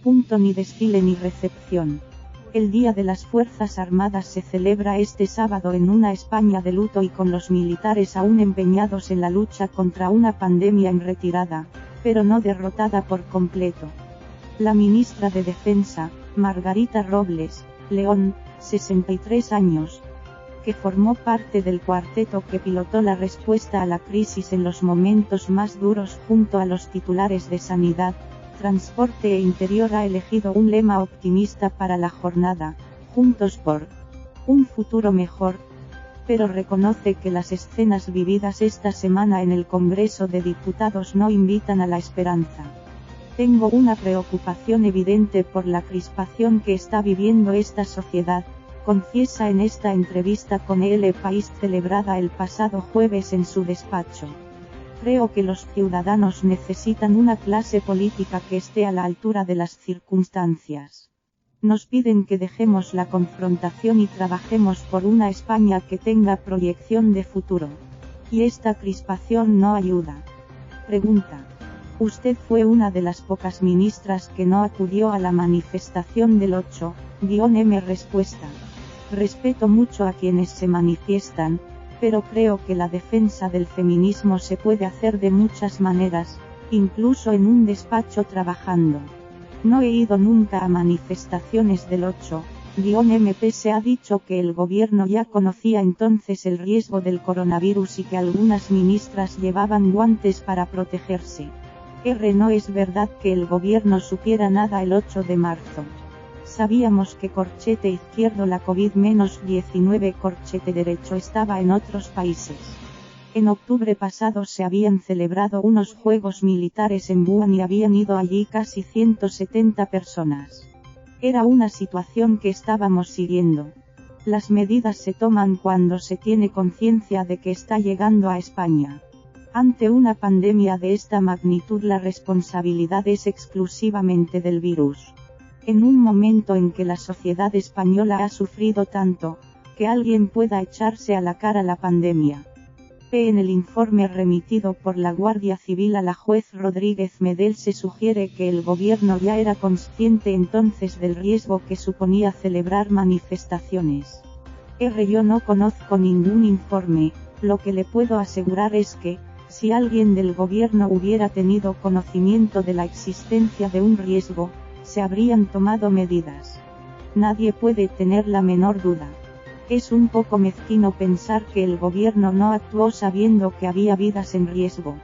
Ni desfile ni recepción. El Día de las Fuerzas Armadas se celebra este sábado en una España de luto y con los militares aún empeñados en la lucha contra una pandemia en retirada, pero no derrotada por completo. La ministra de Defensa, Margarita Robles León, 63 años, que formó parte del cuarteto que pilotó la respuesta a la crisis en los momentos más duros junto a los titulares de Sanidad, Transporte e Interior, ha elegido un lema optimista para la jornada: Juntos por un futuro mejor, pero reconoce que las escenas vividas esta semana en el Congreso de Diputados no invitan a la esperanza. Tengo una preocupación evidente por la crispación que está viviendo esta sociedad, confiesa en esta entrevista con El País celebrada el pasado jueves en su despacho. Creo que los ciudadanos necesitan una clase política que esté a la altura de las circunstancias. Nos piden que dejemos la confrontación y trabajemos por una España que tenga proyección de futuro. Y esta crispación no ayuda. Pregunta. Usted fue una de las pocas ministras que no acudió a la manifestación del 8-M. Respuesta. Respeto mucho a quienes se manifiestan, pero creo que la defensa del feminismo se puede hacer de muchas maneras, incluso en un despacho trabajando. No he ido nunca a manifestaciones del 8-M. Se ha dicho que el gobierno ya conocía entonces el riesgo del coronavirus y que algunas ministras llevaban guantes para protegerse. No es verdad que el gobierno supiera nada el 8 de marzo. Sabíamos que corchete izquierdo la COVID-19, corchete derecho estaba en otros países. En octubre pasado se habían celebrado unos juegos militares en Wuhan y habían ido allí casi 170 personas. Era una situación que estábamos siguiendo. Las medidas se toman cuando se tiene conciencia de que está llegando a España. Ante una pandemia de esta magnitud, la responsabilidad es exclusivamente del virus. En un momento en que la sociedad española ha sufrido tanto, que alguien pueda echarse a la cara la pandemia. En el informe remitido por la Guardia Civil a la juez Rodríguez Medel se sugiere que el gobierno ya era consciente entonces del riesgo que suponía celebrar manifestaciones. Yo no conozco ningún informe, lo que le puedo asegurar es que, si alguien del gobierno hubiera tenido conocimiento de la existencia de un riesgo, se habrían tomado medidas. Nadie puede tener la menor duda. Es un poco mezquino pensar que el gobierno no actuó sabiendo que había vidas en riesgo.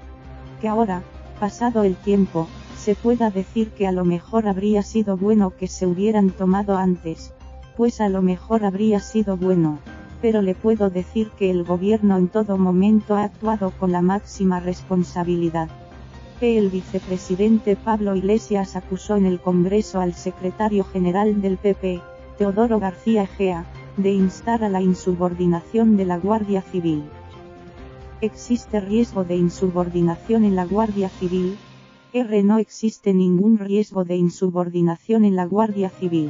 Que ahora, pasado el tiempo, se pueda decir que a lo mejor habría sido bueno que se hubieran tomado antes, pues a lo mejor habría sido bueno, pero le puedo decir que el gobierno en todo momento ha actuado con la máxima responsabilidad. El vicepresidente Pablo Iglesias acusó en el Congreso al secretario general del PP, Teodoro García Egea, de instar a la insubordinación de la Guardia Civil. ¿Existe riesgo de insubordinación en la Guardia Civil? No existe ningún riesgo de insubordinación en la Guardia Civil.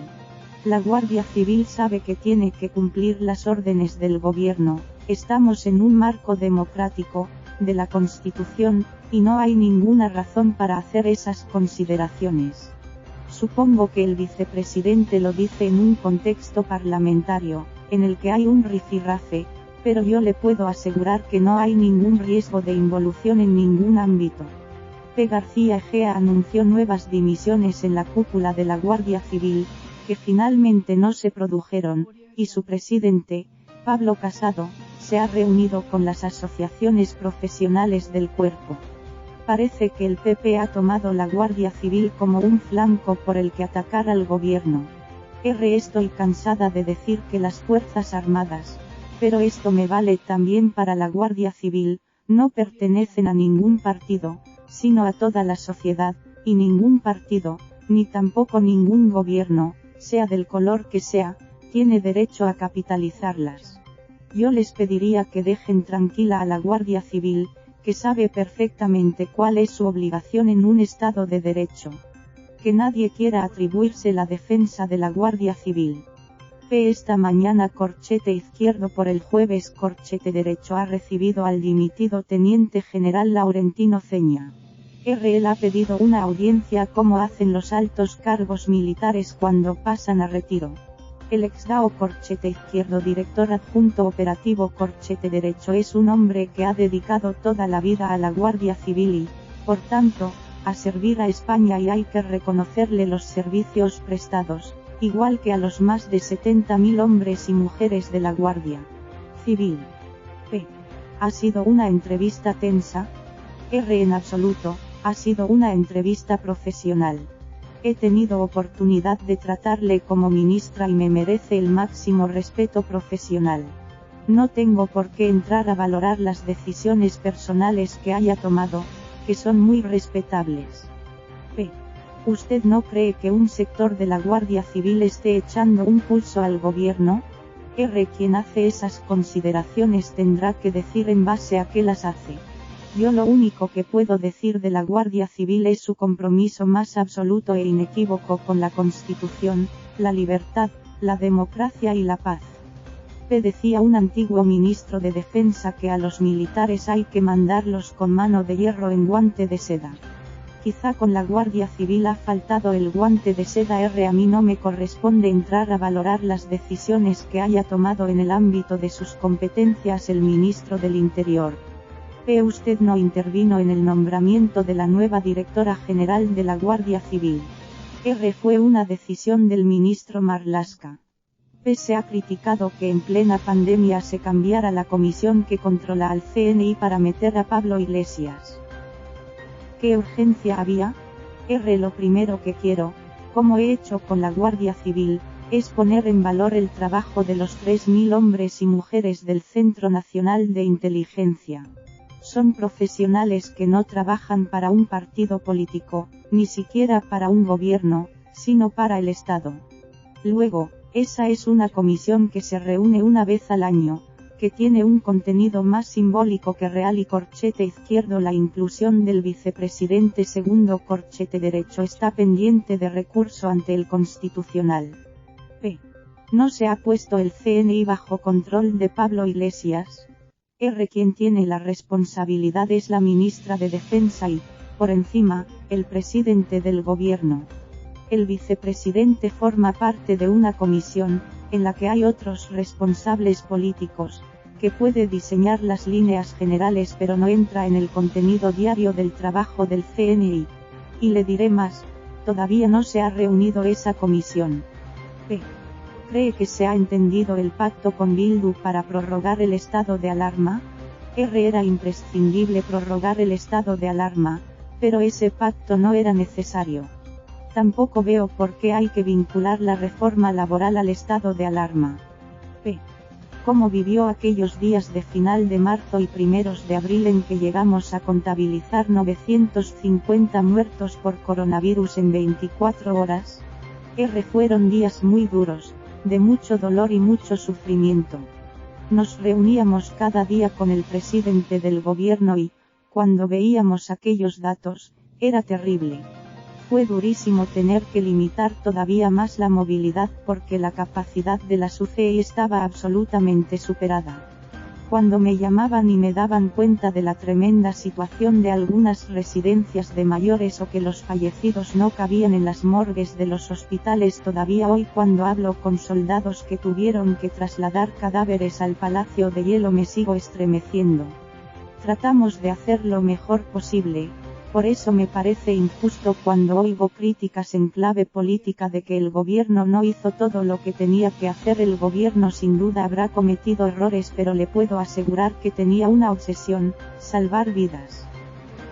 La Guardia Civil sabe que tiene que cumplir las órdenes del gobierno, estamos en un marco democrático, de la Constitución, y no hay ninguna razón para hacer esas consideraciones. Supongo que el vicepresidente lo dice en un contexto parlamentario, en el que hay un rifirrafe, pero yo le puedo asegurar que no hay ningún riesgo de involución en ningún ámbito. García Egea anunció nuevas dimisiones en la cúpula de la Guardia Civil, que finalmente no se produjeron, y su presidente, Pablo Casado, se ha reunido con las asociaciones profesionales del cuerpo. Parece que el PP ha tomado la Guardia Civil como un flanco por el que atacar al gobierno. Estoy cansada de decir que las Fuerzas Armadas, pero esto me vale también para la Guardia Civil, no pertenecen a ningún partido, sino a toda la sociedad, y ningún partido, ni tampoco ningún gobierno, sea del color que sea, tiene derecho a capitalizarlas. Yo les pediría que dejen tranquila a la Guardia Civil, que sabe perfectamente cuál es su obligación en un Estado de Derecho. Que nadie quiera atribuirse la defensa de la Guardia Civil. Esta mañana corchete izquierdo por el jueves corchete derecho ha recibido al dimitido Teniente General Laurentino Ceña. Él ha pedido una audiencia como hacen los altos cargos militares cuando pasan a retiro. El ex-GAO Corchete Izquierdo, director adjunto operativo Corchete Derecho, es un hombre que ha dedicado toda la vida a la Guardia Civil y, por tanto, a servir a España, y hay que reconocerle los servicios prestados, igual que a los más de 70.000 hombres y mujeres de la Guardia Civil. P. ¿Ha sido una entrevista tensa? En absoluto, ha sido una entrevista profesional. He tenido oportunidad de tratarle como ministra y me merece el máximo respeto profesional. No tengo por qué entrar a valorar las decisiones personales que haya tomado, que son muy respetables. P. ¿Usted no cree que un sector de la Guardia Civil esté echando un pulso al gobierno? Quien hace esas consideraciones tendrá que decir en base a qué las hace. Yo lo único que puedo decir de la Guardia Civil es su compromiso más absoluto e inequívoco con la Constitución, la libertad, la democracia y la paz. Decía un antiguo ministro de Defensa que a los militares hay que mandarlos con mano de hierro en guante de seda. Quizá con la Guardia Civil ha faltado el guante de seda. A mí no me corresponde entrar a valorar las decisiones que haya tomado en el ámbito de sus competencias el ministro del Interior. Usted no intervino en el nombramiento de la nueva directora general de la Guardia Civil. Fue una decisión del ministro Marlaska. Se ha criticado que en plena pandemia se cambiara la comisión que controla al CNI para meter a Pablo Iglesias. ¿Qué urgencia había? Lo primero que quiero, como he hecho con la Guardia Civil, es poner en valor el trabajo de los 3.000 hombres y mujeres del Centro Nacional de Inteligencia. Son profesionales que no trabajan para un partido político, ni siquiera para un gobierno, sino para el Estado. Luego, esa es una comisión que se reúne una vez al año, que tiene un contenido más simbólico que real, y Corchete Izquierdo, la inclusión del vicepresidente segundo Corchete Derecho, está pendiente de recurso ante el Constitucional. P. ¿No se ha puesto el CNI bajo control de Pablo Iglesias? Quien tiene la responsabilidad es la ministra de Defensa y, por encima, el presidente del gobierno. El vicepresidente forma parte de una comisión, en la que hay otros responsables políticos, que puede diseñar las líneas generales pero no entra en el contenido diario del trabajo del CNI. Y le diré más, todavía no se ha reunido esa comisión. P. ¿Cree que se ha entendido el pacto con Bildu para prorrogar el estado de alarma? Era imprescindible prorrogar el estado de alarma, pero ese pacto no era necesario. Tampoco veo por qué hay que vincular la reforma laboral al estado de alarma. P. ¿Cómo vivió aquellos días de final de marzo y primeros de abril en que llegamos a contabilizar 950 muertos por coronavirus en 24 horas? Fueron días muy duros, de mucho dolor y mucho sufrimiento. Nos reuníamos cada día con el presidente del gobierno y, cuando veíamos aquellos datos, era terrible. Fue durísimo tener que limitar todavía más la movilidad porque la capacidad de las UCI estaba absolutamente superada. Cuando me llamaban y me daban cuenta de la tremenda situación de algunas residencias de mayores o que los fallecidos no cabían en las morgues de los hospitales, todavía hoy cuando hablo con soldados que tuvieron que trasladar cadáveres al Palacio de Hielo me sigo estremeciendo. Tratamos de hacer lo mejor posible. Por eso me parece injusto cuando oigo críticas en clave política de que el gobierno no hizo todo lo que tenía que hacer. El gobierno sin duda habrá cometido errores, pero le puedo asegurar que tenía una obsesión: salvar vidas.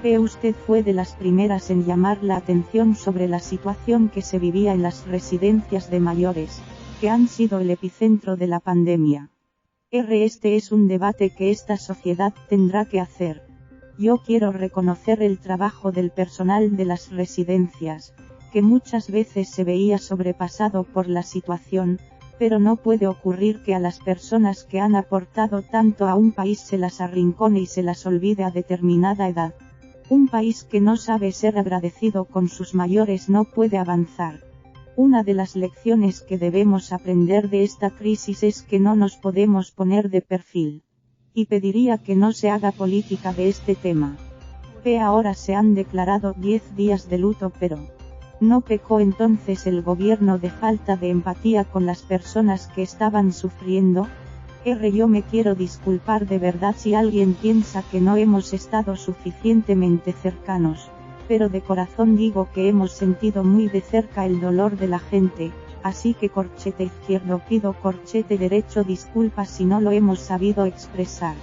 Usted fue de las primeras en llamar la atención sobre la situación que se vivía en las residencias de mayores, que han sido el epicentro de la pandemia. Este es un debate que esta sociedad tendrá que hacer. Yo quiero reconocer el trabajo del personal de las residencias, que muchas veces se veía sobrepasado por la situación, pero no puede ocurrir que a las personas que han aportado tanto a un país se las arrincone y se las olvide a determinada edad. Un país que no sabe ser agradecido con sus mayores no puede avanzar. Una de las lecciones que debemos aprender de esta crisis es que no nos podemos poner de perfil. Y pediría que no se haga política de este tema. Ahora se han declarado 10 días de luto, pero ¿no pecó entonces el gobierno de falta de empatía con las personas que estaban sufriendo? Yo me quiero disculpar de verdad si alguien piensa que no hemos estado suficientemente cercanos, pero de corazón digo que hemos sentido muy de cerca el dolor de la gente, así que corchete izquierdo pido corchete derecho disculpas si no lo hemos sabido expresar.